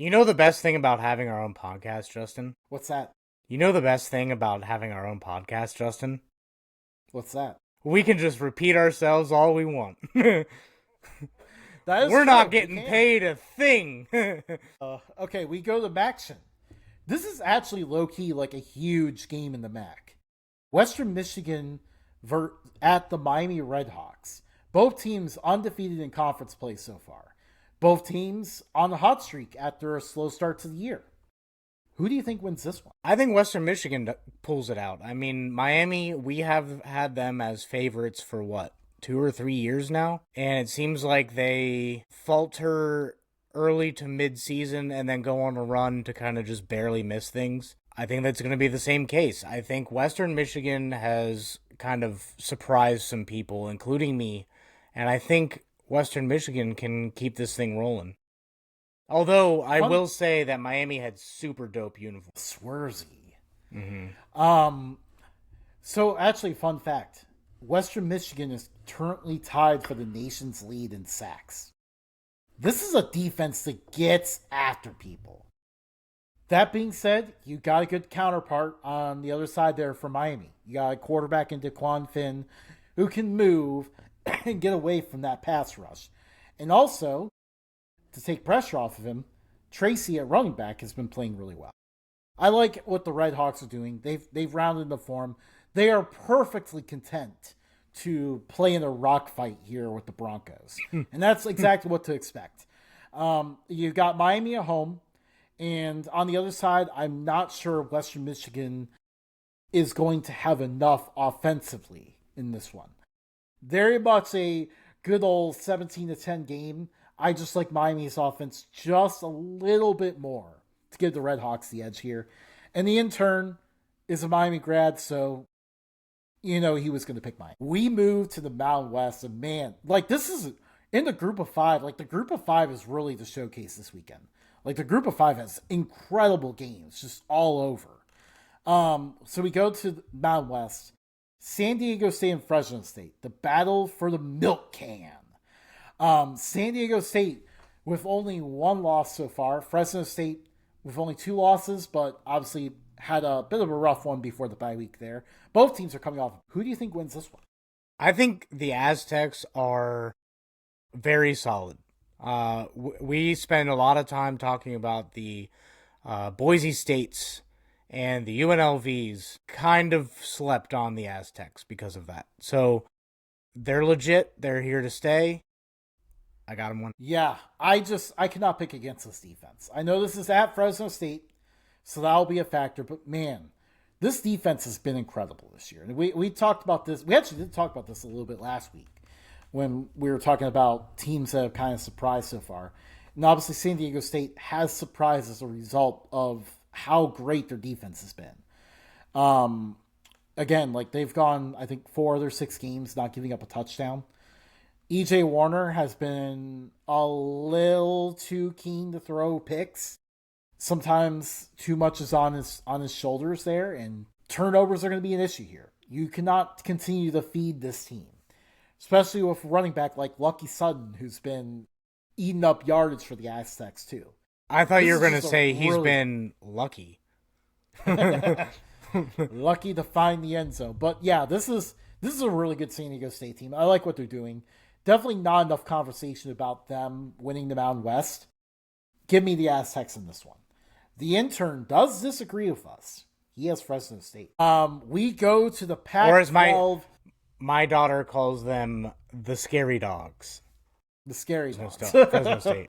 You know the best thing about having our own podcast, Justin? What's that? You know the best thing about having our own podcast, Justin? What's that? We can just repeat ourselves all we want. We're That is not true. We getting can. paid a thing. Okay, we go to Maction. This is actually low key like a huge game in the MAC. Western Michigan at the Miami Redhawks. Both teams undefeated in conference play so far. Both teams on the hot streak after a slow start to the year. Who do you think wins this one? I think Western Michigan pulls it out. I mean, Miami, we have had them as favorites for what, 2 or 3 years now? And it seems like they falter early to mid-season and then go on a run to kind of just barely miss things. I think that's going to be the same case. I think Western Michigan has kind of surprised some people, including me, and I think Western Michigan can keep this thing rolling. Although I will say that Miami had super dope uniforms. Swersy. Mm-hmm. So actually, fun fact: Western Michigan is currently tied for the nation's lead in sacks. This is a defense that gets after people. That being said, you got a good counterpart on the other side there for Miami. You got a quarterback in DeQuan Finn who can move and get away from that pass rush. And also, to take pressure off of him, Tracy at running back has been playing really well. I like what the Red Hawks are doing. They've rounded the form. They are perfectly content to play in a rock fight here with the Broncos. And that's exactly what to expect. You've got Miami at home. And on the other side, I'm not sure Western Michigan is going to have enough offensively in this one. Very much a good old 17-10 game. I just like Miami's offense just a little bit more to give the Red Hawks the edge here. And the intern is a Miami grad, so he was going to pick Miami. We move to the Mountain West, and man, this is in the group of five. The group of five is really the showcase this weekend. The group of five has incredible games just all over. So we go to the Mountain West. San Diego State and Fresno State. The battle for the milk can. San Diego State with only one loss so far. Fresno State with only 2 losses, but obviously had a bit of a rough one before the bye week there. Both teams are coming off. Who do you think wins this one? I think the Aztecs are very solid. We spend a lot of time talking about the Boise States, and the UNLVs kind of slept on the Aztecs because of that. So they're legit. They're here to stay. I got them one. Yeah, I cannot pick against this defense. I know this is at Fresno State, so that'll be a factor. But man, this defense has been incredible this year. And we talked about this. We actually did talk about this a little bit last week when we were talking about teams that have kind of surprised so far. And obviously San Diego State has surprised as a result of how great their defense has been. Again, they've gone, I think, 4 of their 6 games not giving up a touchdown. EJ Warner has been a little too keen to throw picks. Sometimes too much is on his shoulders there, and turnovers are going to be an issue here. You cannot continue to feed this team, especially with a running back like Lucky Sutton, who's been eating up yardage for the Aztecs too. I thought you were going to say he's been lucky. Lucky to find the end zone. But yeah, this is a really good San Diego State team. I like what they're doing. Definitely not enough conversation about them winning the Mountain West. Give me the Aztecs in this one. The intern does disagree with us. He has Fresno State. We go to the Pac-12. Or as my daughter calls them, the scary dogs. The scary dogs. Fresno State.